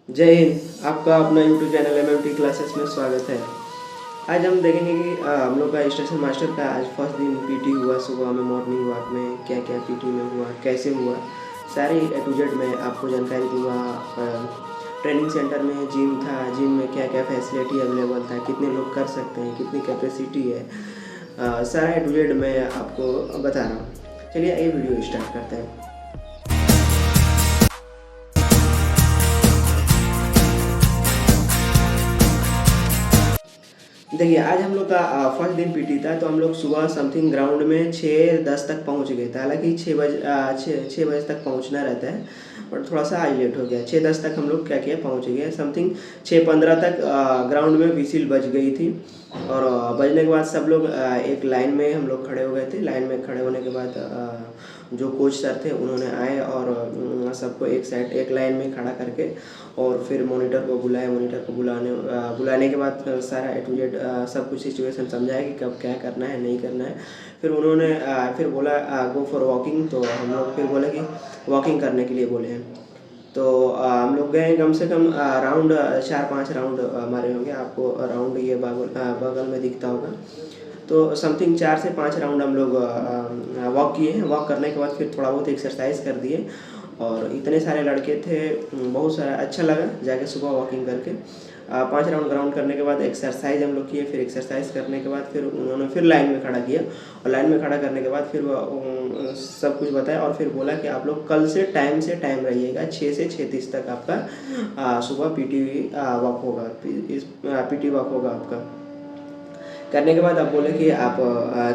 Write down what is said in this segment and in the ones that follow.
जय हिंद। आपका अपना यूट्यूब चैनल एमएमटी क्लासेस में स्वागत है। आज हम देखेंगे कि हम लोग का स्टेशन मास्टर का आज फर्स्ट दिन पीटी हुआ। सुबह में मॉर्निंग वॉक में क्या क्या पीटी में हुआ, कैसे हुआ, सारी ए टू जेड में आपको जानकारी दूंगा। ट्रेनिंग सेंटर में जिम था, जिम में क्या क्या फैसिलिटी अवेलेबल था, कितने लोग कर सकते हैं, कितनी कैपेसिटी है, सारा ए टू जेड मैं आपको बता रहा हूँ। चलिए ये वीडियो स्टार्ट करते हैं। देखिए आज हम लोग का फर्स्ट दिन पीटी था, तो हम लोग सुबह समथिंग ग्राउंड में 6:10 तक पहुंच गए थे। हालांकि 6 बजे तक पहुंचना रहता है, बट थोड़ा सा आज लेट हो गया। 6:10 तक हम लोग क्या किया, पहुंच गए। समथिंग 6:15 तक ग्राउंड में विसिल बज गई थी, और बजने के बाद सब लोग एक लाइन में हम लोग खड़े हो गए थे। लाइन में खड़े होने के बाद जो कोच सर थे उन्होंने आए और सबको एक साइड एक लाइन में खड़ा करके और फिर मॉनिटर को बुलाया। मॉनिटर को बुलाने के बाद सारा ए टू जेड सब कुछ सिचुएशन समझाया कि कब क्या करना है, नहीं करना है। फिर उन्होंने फिर बोला गो फॉर वॉकिंग, तो हम लोग फिर बोले कि वॉकिंग करने के लिए बोले हैं। तो हम लोग गए, कम से कम राउंड 4-5 राउंड हमारे होंगे। आपको राउंड ये बगल में दिखता होगा। तो समथिंग 4 से 5 राउंड हम लोग वॉक किए हैं। वॉक करने के बाद फिर थोड़ा बहुत एक्सरसाइज कर दिए, और इतने सारे लड़के थे, बहुत सारा अच्छा लगा जाके सुबह वॉकिंग करके। 5 राउंड ग्राउंड करने के बाद एक्सरसाइज हम लोग किए। फिर एक्सरसाइज करने के बाद फिर उन्होंने फिर लाइन में खड़ा किया, और लाइन में खड़ा करने के बाद फिर सब कुछ बताया, और फिर बोला कि आप लोग कल से टाइम रहिएगा। 6 से 6:30 तक आपका सुबह पीटी वॉक होगा। पीटी वॉक होगा आपका। करने के बाद आप बोले कि आप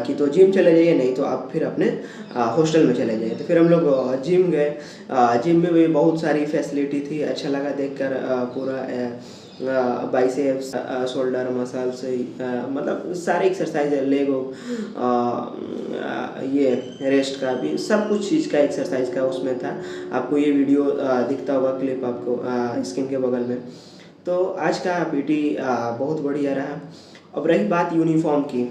कि तो जिम चले जाइए, नहीं तो आप फिर अपने हॉस्टल में चले जाइए। तो फिर हम लोग जिम गए। जिम में भी बहुत सारी फैसिलिटी थी। अच्छा लगा देखकर पूरा बाइसेप्स, शोल्डर मसल्स, मतलब सारे एक्सरसाइज, लेग, ये रेस्ट का भी सब कुछ चीज़ का एक्सरसाइज का उसमें था। आपको ये वीडियो दिखता होगा, क्लिप आपको स्क्रीन के बगल में। तो आज का पीटी बहुत बढ़िया रहा। अब रही बात यूनिफॉर्म की।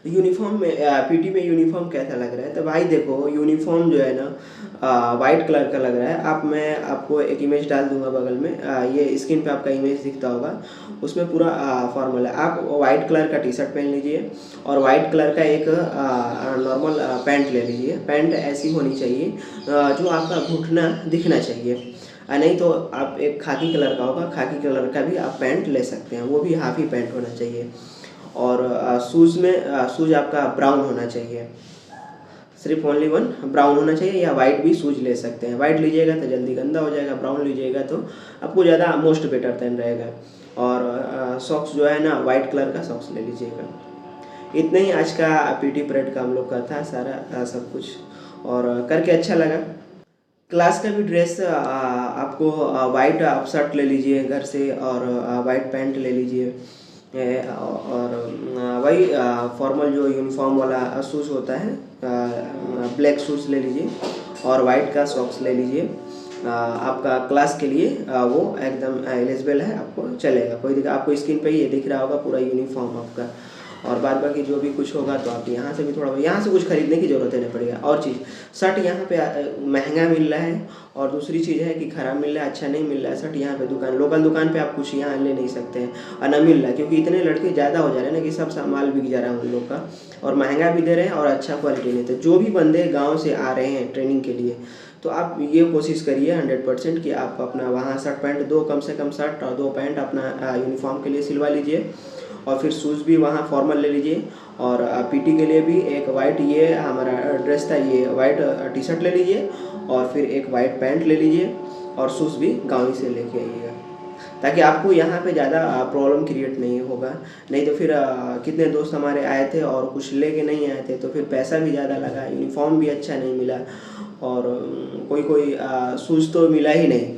यूनिफॉर्म में पीटी में यूनिफॉर्म कैसा लग रहा है, तो भाई देखो यूनिफॉर्म जो है ना वाइट कलर का लग रहा है। मैं आपको एक इमेज डाल दूंगा बगल में। ये स्क्रीन पे आपका इमेज दिखता होगा, उसमें पूरा फॉर्मल है। आप वाइट कलर का टी शर्ट पहन लीजिए, और वाइट कलर का एक नॉर्मल पैंट ले लीजिए। पैंट ऐसी होनी चाहिए जो आपका घुटना दिखना चाहिए, नहीं तो आप एक खाकी कलर का होगा, खाकी कलर का भी आप पैंट ले सकते हैं, वो भी हाफ ही पैंट होना चाहिए। और शूज़ आपका ब्राउन होना चाहिए, सिर्फ ओनली वन ब्राउन होना चाहिए, या वाइट भी शूज़ ले सकते हैं। वाइट लीजिएगा तो जल्दी गंदा हो जाएगा, ब्राउन लीजिएगा तो आपको ज़्यादा मोस्ट बेटर देन रहेगा। और सॉक्स जो है ना, वाइट कलर का सॉक्स ले लीजिएगा। इतना ही आज का पीटी परेड का हम लोग का था सारा सब कुछ, और करके अच्छा लगा। क्लास का भी ड्रेस आपको वाइट आप शर्ट ले लीजिए घर से, और वाइट पैंट ले लीजिए, और वही फॉर्मल जो यूनिफॉर्म वाला शूज़ होता है, ब्लैक शूज़ ले लीजिए, और वाइट का सॉक्स ले लीजिए। आपका क्लास के लिए वो एकदम एलिजिबल है, आपको चलेगा, कोई दिक्कत। आपको स्क्रीन पे ये दिख रहा होगा पूरा यूनिफॉर्म आपका। और बाद बाकी जो भी कुछ होगा तो आप यहाँ से भी थोड़ा, यहाँ से कुछ खरीदने की ज़रूरत नहीं पड़ेगा। और चीज़, शर्ट यहाँ पे महंगा मिल रहा है, और दूसरी चीज़ है कि ख़राब मिल रहा है, अच्छा नहीं मिल रहा है शर्ट। यहाँ पे लोकल दुकान पे आप कुछ यहाँ ले नहीं सकते हैं, और न मिल रहा है, क्योंकि इतने लड़के ज़्यादा हो जा रहे हैं ना कि सब सामान बिक जा रहा है उन लोग का, और महंगा भी दे रहे हैं और अच्छा क्वालिटी नहीं। तो जो भी बंदे गाँव से आ रहे हैं ट्रेनिंग के लिए, तो आप ये कोशिश करिए 100% कि आप अपना वहाँ शर्ट पैंट, कम से कम शर्ट और 2 पैंट अपना यूनिफॉर्म के लिए सिलवा लीजिए, और फिर शूज़ भी वहाँ फॉर्मल ले लीजिए। और पीटी के लिए भी एक वाइट, ये हमारा ड्रेस था, ये वाइट टी शर्ट ले लीजिए, और फिर एक वाइट पैंट ले लीजिए, और शूज़ भी गाँव ही से लेके आइएगा, ताकि आपको यहाँ पे ज़्यादा प्रॉब्लम क्रिएट नहीं होगा। नहीं तो फिर कितने दोस्त हमारे आए थे और कुछ लेके नहीं आए थे, तो फिर पैसा भी ज़्यादा लगा, यूनिफॉर्म भी अच्छा नहीं मिला, और कोई शूज़ तो मिला ही नहीं।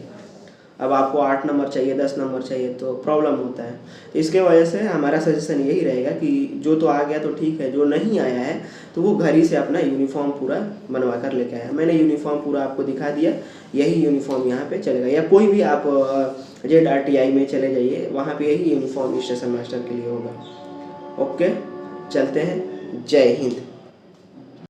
अब आपको 8 नंबर चाहिए, 10 नंबर चाहिए, तो प्रॉब्लम होता है। तो इसके वजह से हमारा सजेशन यही रहेगा कि जो तो आ गया तो ठीक है, जो नहीं आया है तो वो घर ही से अपना यूनिफॉर्म पूरा बनवा कर लेके आया। मैंने यूनिफॉर्म पूरा आपको दिखा दिया, यही यूनिफॉर्म यहाँ पे चलेगा। या कोई भी आप ZRTI में चले जाइए, वहाँ पे यही यूनिफॉर्म स्टेशन मास्टर के लिए होगा। ओके, चलते हैं। जय हिंद।